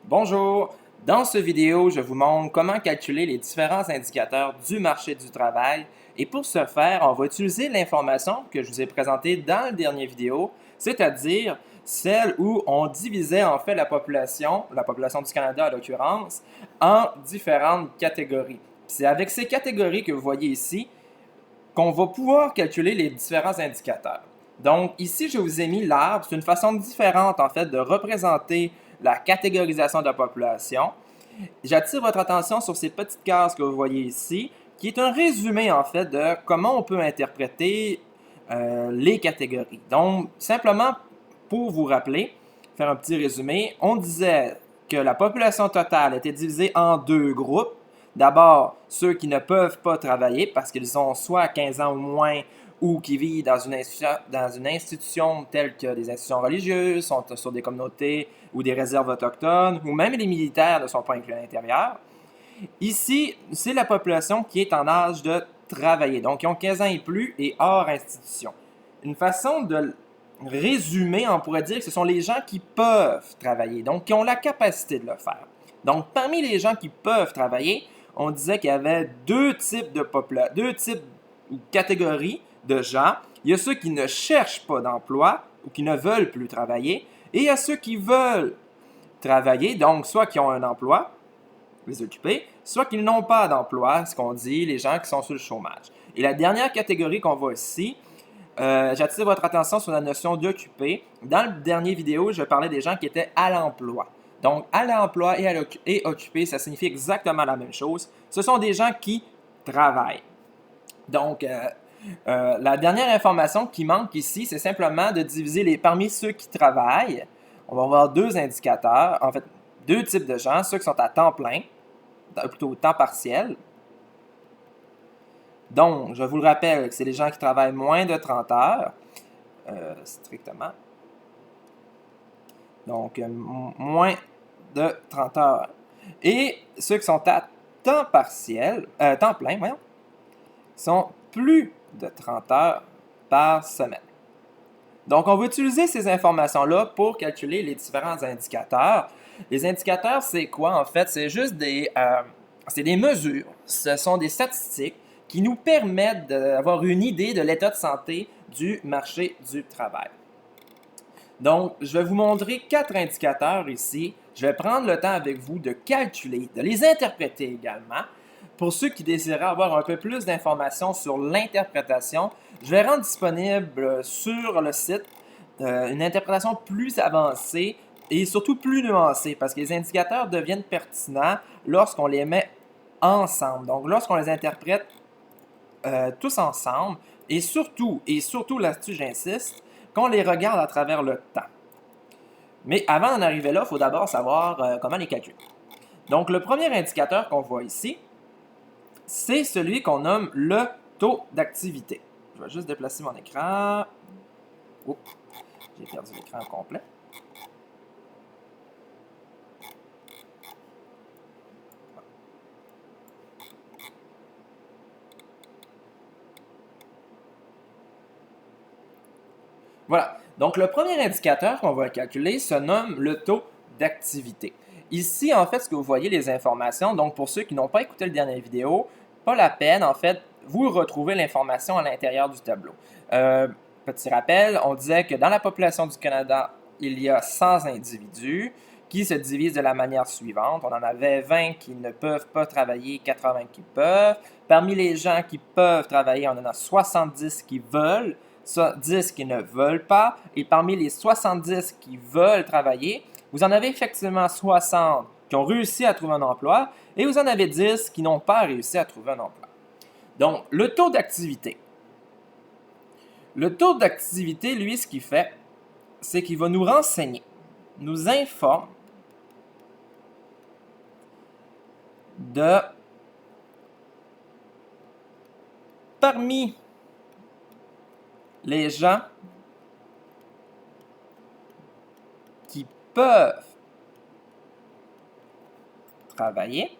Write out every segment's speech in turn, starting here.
Bonjour! Dans cette vidéo, je vous montre comment calculer les différents indicateurs du marché du travail et pour ce faire, on va utiliser l'information que je vous ai présentée dans la dernière vidéo, c'est-à-dire celle où on divisait en fait la population du Canada en l'occurrence, en différentes catégories. C'est avec ces catégories que vous voyez ici qu'on va pouvoir calculer les différents indicateurs. Donc ici, je vous ai mis l'arbre. C'est une façon différente en fait de représenter la catégorisation de la population. J'attire votre attention sur ces petites cases que vous voyez ici, qui est un résumé en fait de comment on peut interpréter les catégories. Donc simplement pour vous rappeler, faire un petit résumé, on disait que la population totale était divisée en deux groupes. D'abord, ceux qui ne peuvent pas travailler parce qu'ils ont soit 15 ans ou moins ou qui vivent dans une institution telle que des institutions religieuses, sont sur des communautés ou des réserves autochtones, ou même les militaires ne sont pas inclus à l'intérieur. Ici, c'est la population qui est en âge de travailler, donc qui ont 15 ans et plus et hors institution. Une façon de résumer, on pourrait dire que ce sont les gens qui peuvent travailler, donc qui ont la capacité de le faire. Donc, parmi les gens qui peuvent travailler, on disait qu'il y avait deux types ou catégories de gens. Il y a ceux qui ne cherchent pas d'emploi ou qui ne veulent plus travailler, et il y a ceux qui veulent travailler, donc soit qui ont un emploi, les occupés, soit qu'ils n'ont pas d'emploi, ce qu'on dit, les gens qui sont sur le chômage. Et la dernière catégorie qu'on voit ici, j'attire votre attention sur la notion d'occupé. Dans la dernière vidéo, je parlais des gens qui étaient à l'emploi. Donc, à l'emploi et occupé, ça signifie exactement la même chose. Ce sont des gens qui travaillent. Donc, la dernière information qui manque ici, c'est simplement de diviser parmi ceux qui travaillent. On va avoir deux indicateurs, en fait, deux types de gens, ceux qui sont à temps plein, plutôt temps partiel. Donc, je vous le rappelle, c'est les gens qui travaillent moins de 30 heures, strictement. Donc, moins de 30 heures. Et ceux qui sont à temps partiel, temps plein, voyons, sont plus de 30 heures par semaine. Donc, on va utiliser ces informations-là pour calculer les différents indicateurs. Les indicateurs, c'est quoi en fait? C'est juste c'est des mesures. Ce sont des statistiques qui nous permettent d'avoir une idée de l'état de santé du marché du travail. Donc, je vais vous montrer 4 indicateurs ici. Je vais prendre le temps avec vous de calculer, de les interpréter également. Pour ceux qui désireraient avoir un peu plus d'informations sur l'interprétation, je vais rendre disponible sur le site une interprétation plus avancée et surtout plus nuancée parce que les indicateurs deviennent pertinents lorsqu'on les met ensemble. Donc, lorsqu'on les interprète tous ensemble et surtout là-dessus, j'insiste, qu'on les regarde à travers le temps. Mais avant d'en arriver là, il faut d'abord savoir comment les calculer. Donc, le premier indicateur qu'on voit ici, c'est celui qu'on nomme le taux d'activité. Je vais juste déplacer mon écran. Oups, j'ai perdu l'écran complet. Voilà. Donc, le premier indicateur qu'on va calculer se nomme le taux d'activité. Ici, en fait, ce que vous voyez, les informations, donc pour ceux qui n'ont pas écouté la dernière vidéo, pas la peine, en fait, vous retrouvez l'information à l'intérieur du tableau. Petit rappel, on disait que dans la population du Canada, il y a 100 individus qui se divisent de la manière suivante. On en avait 20 qui ne peuvent pas travailler, 80 qui peuvent. Parmi les gens qui peuvent travailler, on en a 70 qui veulent, 10 qui ne veulent pas. Et parmi les 70 qui veulent travailler, vous en avez effectivement 60 qui ont réussi à trouver un emploi et vous en avez 10 qui n'ont pas réussi à trouver un emploi. Donc, le taux d'activité. Le taux d'activité, lui, ce qu'il fait, c'est qu'il va nous renseigner, nous informe de parmi les gens qui peuvent travailler,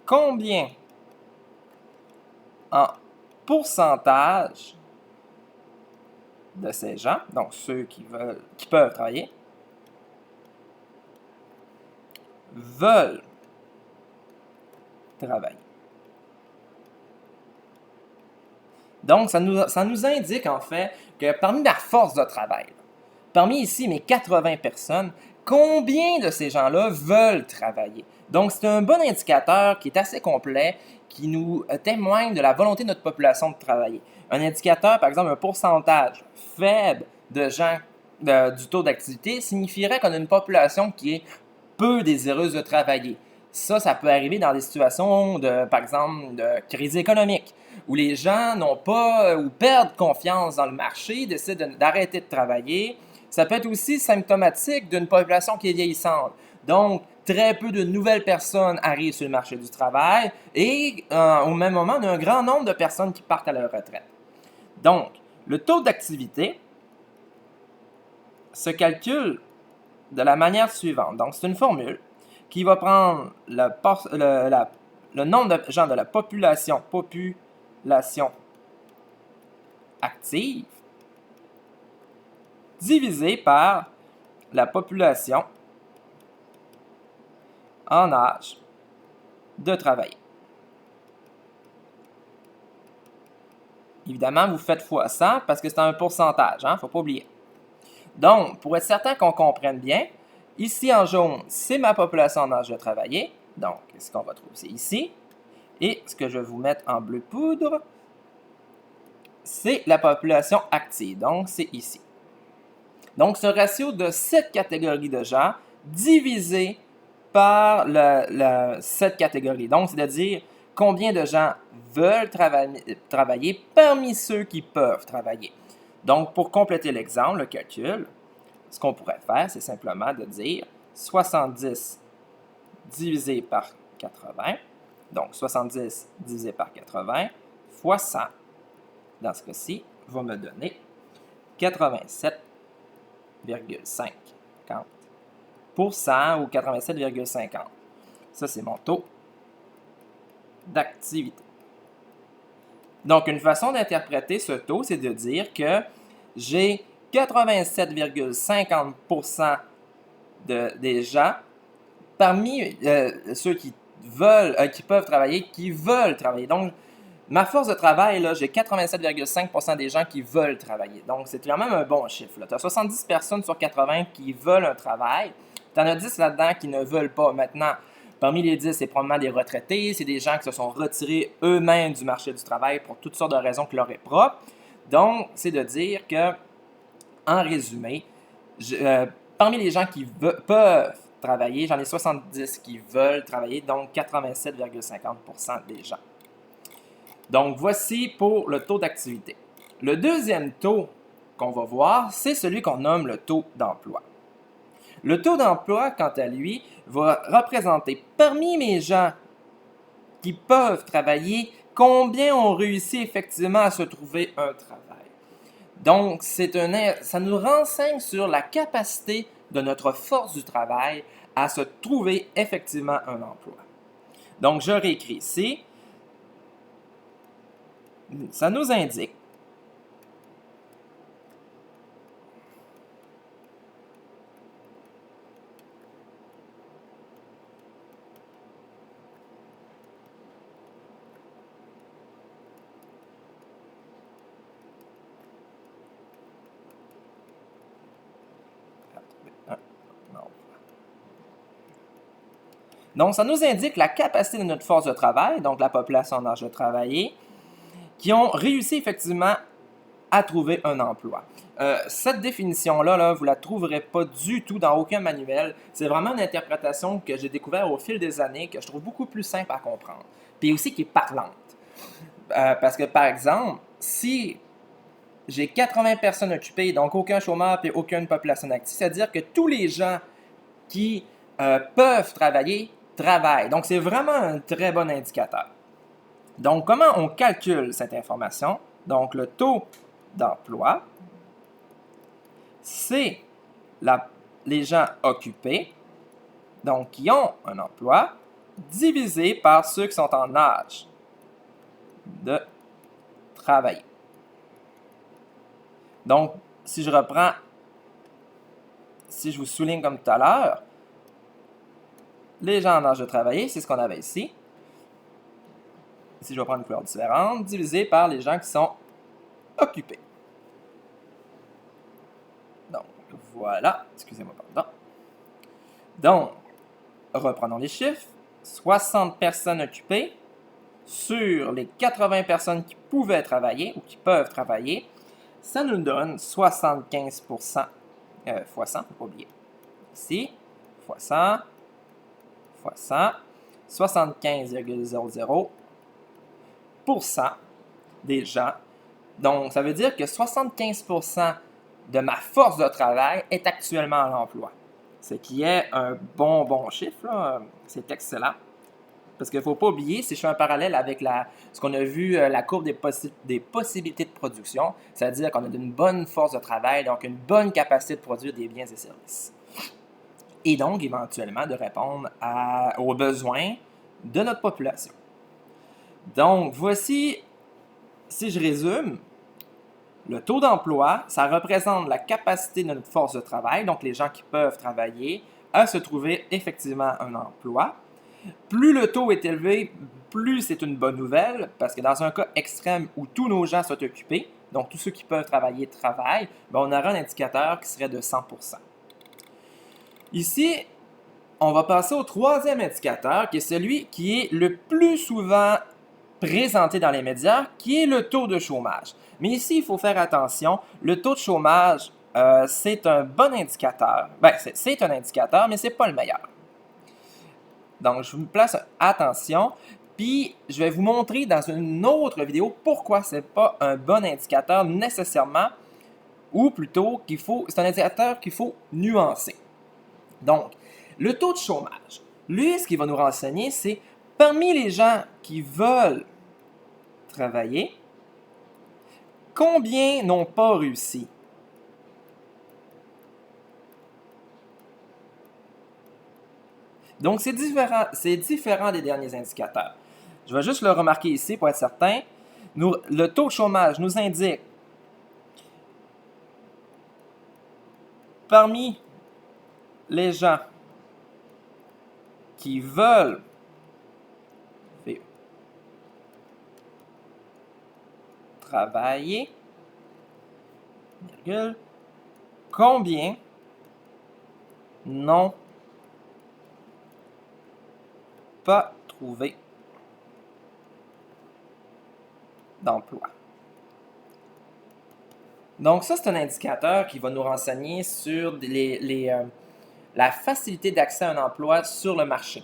combien en pourcentage de ces gens, donc ceux qui peuvent travailler, veulent travailler. Donc, ça nous indique en fait que parmi la force de travail, parmi ici mes 80 personnes, combien de ces gens-là veulent travailler? Donc, c'est un bon indicateur qui est assez complet, qui nous témoigne de la volonté de notre population de travailler. Un indicateur, par exemple, un pourcentage faible de gens du taux d'activité signifierait qu'on a une population qui est peu désireuse de travailler. Ça peut arriver dans des situations par exemple, de crise économique, où les gens n'ont pas ou perdent confiance dans le marché, décident d'arrêter de travailler. Ça peut être aussi symptomatique d'une population qui est vieillissante. Donc, très peu de nouvelles personnes arrivent sur le marché du travail et au même moment, on a un grand nombre de personnes qui partent à leur retraite. Donc, le taux d'activité se calcule de la manière suivante. Donc, c'est une formule qui va prendre le nombre de gens de la population active divisé par la population en âge de travailler. Évidemment, vous faites fois 100 parce que c'est un pourcentage, il ne faut pas oublier. Donc, pour être certain qu'on comprenne bien, ici en jaune, c'est ma population en âge de travailler. Donc, ce qu'on va trouver, c'est ici. Et ce que je vais vous mettre en bleu poudre, c'est la population active. Donc, c'est ici. Donc, ce ratio de cette catégorie de gens divisé par cette catégorie. Donc, c'est-à-dire combien de gens veulent travailler parmi ceux qui peuvent travailler. Donc, pour compléter l'exemple, le calcul, ce qu'on pourrait faire, c'est simplement de dire 70 divisé par 80. Donc, 70 divisé par 80 fois 100, dans ce cas-ci, va me donner 87,50% ou 87,50. Ça, c'est mon taux d'activité. Donc, une façon d'interpréter ce taux, c'est de dire que j'ai 87,50% des gens parmi ceux qui peuvent travailler, qui veulent travailler. Donc, ma force de travail, là, j'ai 87,5% des gens qui veulent travailler. Donc, c'est quand même un bon chiffre. Tu as 70 personnes sur 80 qui veulent un travail. Tu en as 10 là-dedans qui ne veulent pas. Maintenant, parmi les 10, c'est probablement des retraités, c'est des gens qui se sont retirés eux-mêmes du marché du travail pour toutes sortes de raisons qui leur est propre. Donc, c'est de dire que, en résumé, parmi les gens qui peuvent travailler, j'en ai 70 qui veulent travailler, donc 87,50% des gens. Donc, voici pour le taux d'activité. Le deuxième taux qu'on va voir, c'est celui qu'on nomme le taux d'emploi. Le taux d'emploi, quant à lui, va représenter parmi mes gens qui peuvent travailler, combien ont réussi effectivement à se trouver un travail. Donc, ça nous renseigne sur la capacité de notre force du travail à se trouver effectivement un emploi. Donc, je réécris ici. Ça nous indique Donc, ça nous indique la capacité de notre force de travail, donc la population en âge de travailler, qui ont réussi effectivement à trouver un emploi. Cette définition-là, vous ne la trouverez pas du tout dans aucun manuel. C'est vraiment une interprétation que j'ai découvert au fil des années, que je trouve beaucoup plus simple à comprendre, puis aussi qui est parlante. Parce que, par exemple, si j'ai 80 personnes occupées, donc aucun chômeur et aucune population active, c'est-à-dire que tous les gens qui peuvent travailler travaillent. Donc, c'est vraiment un très bon indicateur. Donc, comment on calcule cette information? Donc, le taux d'emploi, c'est les gens occupés, donc qui ont un emploi, divisé par ceux qui sont en âge de travailler. Donc, si je reprends, si je vous souligne comme tout à l'heure, les gens en âge de travailler, c'est ce qu'on avait ici. Ici, je vais prendre une couleur différente, divisé par les gens qui sont occupés. Donc, voilà. Excusez-moi, pardon. Donc, reprenons les chiffres. 60 personnes occupées sur les 80 personnes qui pouvaient travailler ou qui peuvent travailler. Ça nous donne 75% fois 100, il ne faut pas oublier. Ici, fois 100, fois 100, 75,00% des gens. Donc, ça veut dire que 75% de ma force de travail est actuellement à l'emploi. Ce qui est un bon chiffre, là. C'est excellent. Parce qu'il ne faut pas oublier, si je fais un parallèle avec ce qu'on a vu, la courbe des possibilités de production, c'est-à-dire qu'on a une bonne force de travail, donc une bonne capacité de produire des biens et services. Et donc, éventuellement, de répondre aux besoins de notre population. Donc, voici, si je résume, le taux d'emploi, ça représente la capacité de notre force de travail, donc les gens qui peuvent travailler, à se trouver effectivement un emploi. Plus le taux est élevé, plus c'est une bonne nouvelle, parce que dans un cas extrême où tous nos gens sont occupés, donc tous ceux qui peuvent travailler travaillent, ben on aura un indicateur qui serait de 100%. Ici, on va passer au troisième indicateur, qui est celui qui est le plus souvent présenté dans les médias, qui est le taux de chômage. Mais ici, il faut faire attention, le taux de chômage, c'est un bon indicateur. Ben, c'est un indicateur, mais ce n'est pas le meilleur. Donc, je vous place attention, puis je vais vous montrer dans une autre vidéo pourquoi ce n'est pas un bon indicateur nécessairement, ou plutôt c'est un indicateur qu'il faut nuancer. Donc, le taux de chômage, lui, ce qu'il va nous renseigner, c'est parmi les gens qui veulent travailler, combien n'ont pas réussi? Donc, c'est différent des derniers indicateurs. Je vais juste le remarquer ici pour être certain. Le taux de chômage nous indique parmi les gens qui veulent travailler, virgule, combien n'ont pas trouvé d'emploi. Donc ça, c'est un indicateur qui va nous renseigner sur la facilité d'accès à un emploi sur le marché.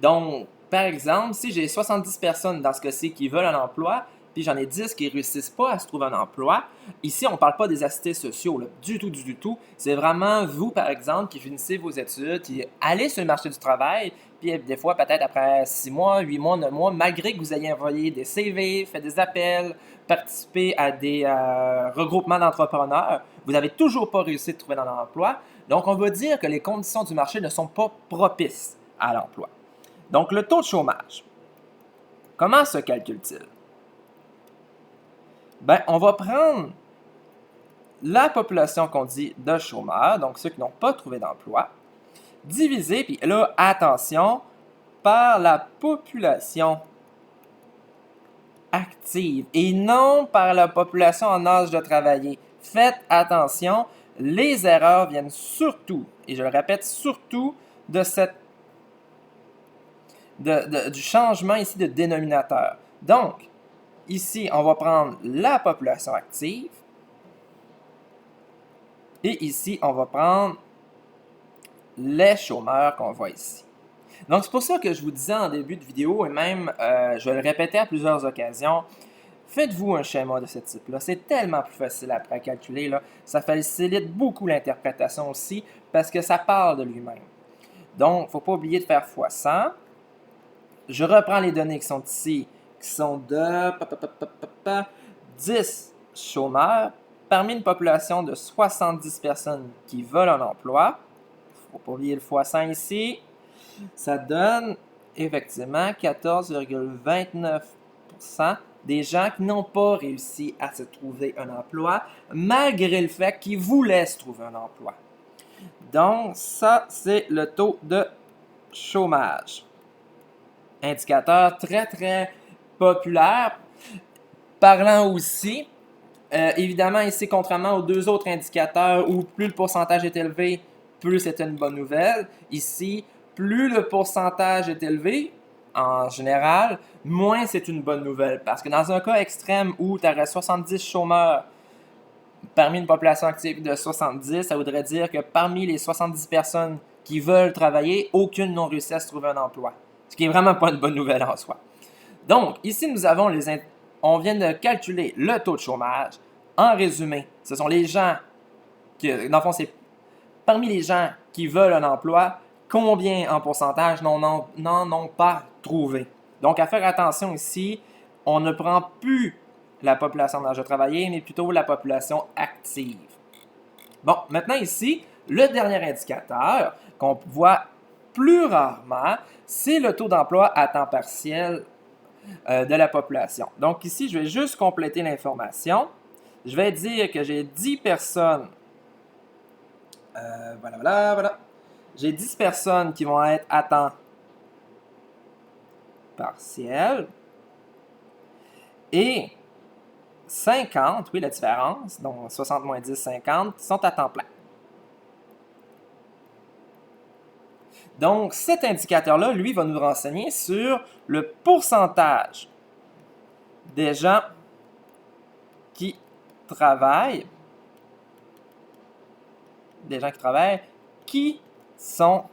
Donc, par exemple, si j'ai 70 personnes dans ce cas-ci qui veulent un emploi, puis j'en ai 10 qui ne réussissent pas à se trouver un emploi, ici, on ne parle pas des assistés sociaux, là, du tout. C'est vraiment vous, par exemple, qui finissez vos études, qui allez sur le marché du travail, puis des fois, peut-être après 6 mois, 8 mois, 9 mois, malgré que vous ayez envoyé des CV, fait des appels, participé à des regroupements d'entrepreneurs, vous n'avez toujours pas réussi de trouver un emploi. Donc, on va dire que les conditions du marché ne sont pas propices à l'emploi. Donc, le taux de chômage, comment se calcule-t-il? Ben, on va prendre la population qu'on dit de chômeurs, donc ceux qui n'ont pas trouvé d'emploi, divisé, puis là, attention, par la population active et non par la population en âge de travailler. Faites attention, les erreurs viennent surtout, et je le répète, surtout de du changement ici de dénominateur. Donc, ici, on va prendre la population active et ici, on va prendre les chômeurs qu'on voit ici. Donc, c'est pour ça que je vous disais en début de vidéo, et même je vais le répéter à plusieurs occasions, faites-vous un schéma de ce type-là. C'est tellement plus facile après à calculer. Là. Ça facilite beaucoup l'interprétation aussi parce que ça parle de lui-même. Donc, il ne faut pas oublier de faire x 100. Je reprends les données qui sont ici, qui sont de 10 chômeurs parmi une population de 70 personnes qui veulent un emploi. Il ne faut pas oublier le x 100 ici. Ça donne effectivement 14,29% des gens qui n'ont pas réussi à se trouver un emploi, malgré le fait qu'ils voulaient se trouver un emploi. Donc, ça, c'est le taux de chômage. Indicateur très, très populaire. Parlant aussi, évidemment, ici, contrairement aux deux autres indicateurs où plus le pourcentage est élevé, plus c'est une bonne nouvelle. Ici, plus le pourcentage est élevé, en général, moins c'est une bonne nouvelle. Parce que dans un cas extrême où tu aurais 70 chômeurs parmi une population active de 70, ça voudrait dire que parmi les 70 personnes qui veulent travailler, aucune n'ont réussi à se trouver un emploi. Ce qui n'est vraiment pas une bonne nouvelle en soi. Donc, ici, nous avons on vient de calculer le taux de chômage. En résumé, ce sont les gens dans le fond, c'est parmi les gens qui veulent un emploi, combien en pourcentage n'en ont pas trouvé. Donc, à faire attention ici, on ne prend plus la population d'âge de travailler, mais plutôt la population active. Bon, maintenant ici, le dernier indicateur qu'on voit plus rarement, c'est le taux d'emploi à temps partiel de la population. Donc ici, je vais juste compléter l'information. Je vais dire que j'ai 10 personnes. Voilà. J'ai 10 personnes qui vont être à temps partiel. Et 50, oui, la différence, donc 60 moins 10, 50, sont à temps plein. Donc, cet indicateur-là, lui, va nous renseigner sur le pourcentage des gens qui travaillent, qui sont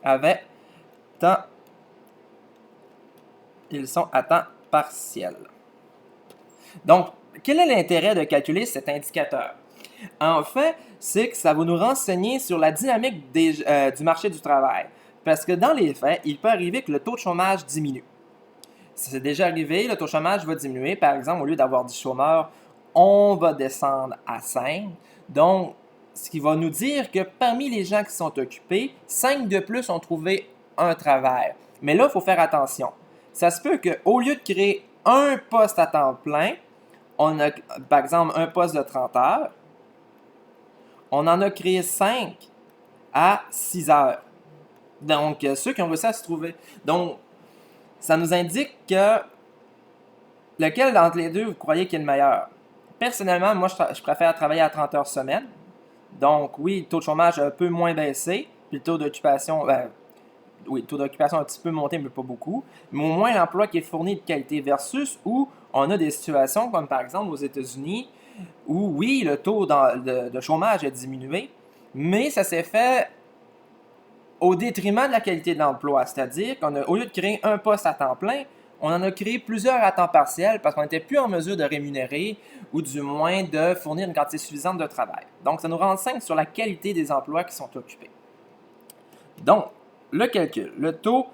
avec temps, ils sont à temps partiel. Donc, quel est l'intérêt de calculer cet indicateur? En fait, c'est que ça va nous renseigner sur la dynamique du marché du travail. Parce que dans les faits, il peut arriver que le taux de chômage diminue. C'est déjà arrivé, le taux de chômage va diminuer. Par exemple, au lieu d'avoir 10 chômeurs, on va descendre à 5. Donc, ce qui va nous dire que parmi les gens qui sont occupés, 5 de plus ont trouvé un travail. Mais là, il faut faire attention. Ça se peut qu'au lieu de créer un poste à temps plein, on a, par exemple, un poste de 30 heures, on en a créé 5 à 6 heures. Donc, ceux qui ont réussi à se trouver. Donc, ça nous indique que lequel d'entre les deux vous croyez qui est le meilleur. Personnellement, moi, je préfère travailler à 30 heures semaine. Donc, oui, le taux de chômage a un peu moins baissé, puis le taux d'occupation, oui, le taux d'occupation a un petit peu monté, mais pas beaucoup. Mais au moins, l'emploi qui est fourni de qualité versus où on a des situations comme par exemple aux États-Unis où, oui, le taux de chômage a diminué, mais ça s'est fait au détriment de la qualité de l'emploi. C'est-à-dire qu'au lieu de créer un poste à temps plein, on en a créé plusieurs à temps partiel parce qu'on n'était plus en mesure de rémunérer ou du moins de fournir une quantité suffisante de travail. Donc, ça nous renseigne sur la qualité des emplois qui sont occupés. Donc, le calcul. Le taux,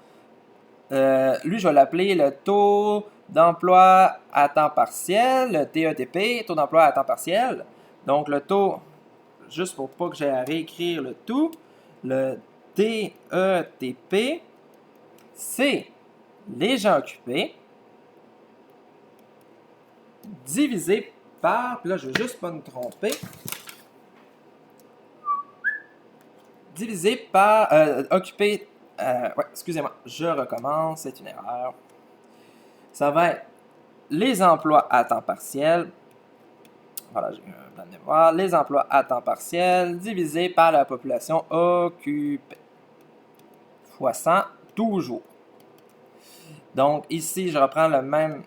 lui, je vais l'appeler le taux d'emploi à temps partiel, le TETP, taux d'emploi à temps partiel. Donc, le taux, juste pour pas que j'ai à réécrire le tout, le TETP, c'est les gens occupés divisé par, puis là je ne vais juste pas me tromper, divisé par, occupé, ouais, excusez-moi, je recommence, c'est une erreur. Ça va être les emplois à temps partiel, voilà, j'ai eu un blanc de mémoire, les emplois à temps partiel divisé par la population occupée, fois 100, toujours. Donc ici, je reprends le même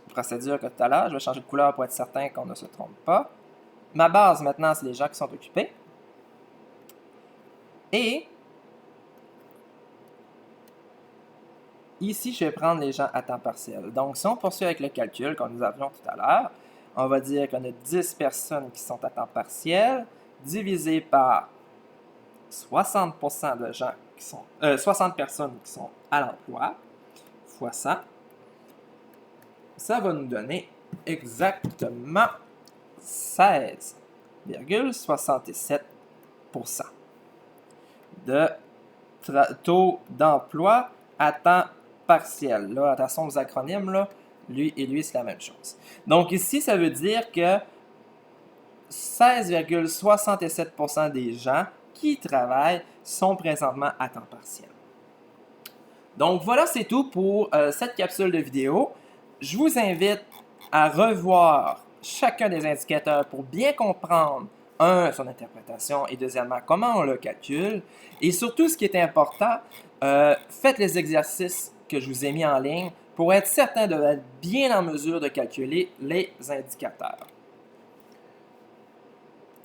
procédure que tout à l'heure. Je vais changer de couleur pour être certain qu'on ne se trompe pas. Ma base maintenant, c'est les gens qui sont occupés. Et ici, je vais prendre les gens à temps partiel. Donc, si on poursuit avec le calcul que nous avions tout à l'heure, on va dire qu'on a 10 personnes qui sont à temps partiel, divisé par 60% de gens qui sont, 60 personnes qui sont à l'emploi, fois 100. Ça va nous donner exactement 16,67% de taux d'emploi à temps partiel. Là, attention aux acronymes, là. Lui et lui, c'est la même chose. Donc ici, ça veut dire que 16,67% des gens qui travaillent sont présentement à temps partiel. Donc voilà, c'est tout pour cette capsule de vidéo. Je vous invite à revoir chacun des indicateurs pour bien comprendre, un, son interprétation et deuxièmement, comment on le calcule. Et surtout, ce qui est important, faites les exercices que je vous ai mis en ligne pour être certain d'être bien en mesure de calculer les indicateurs.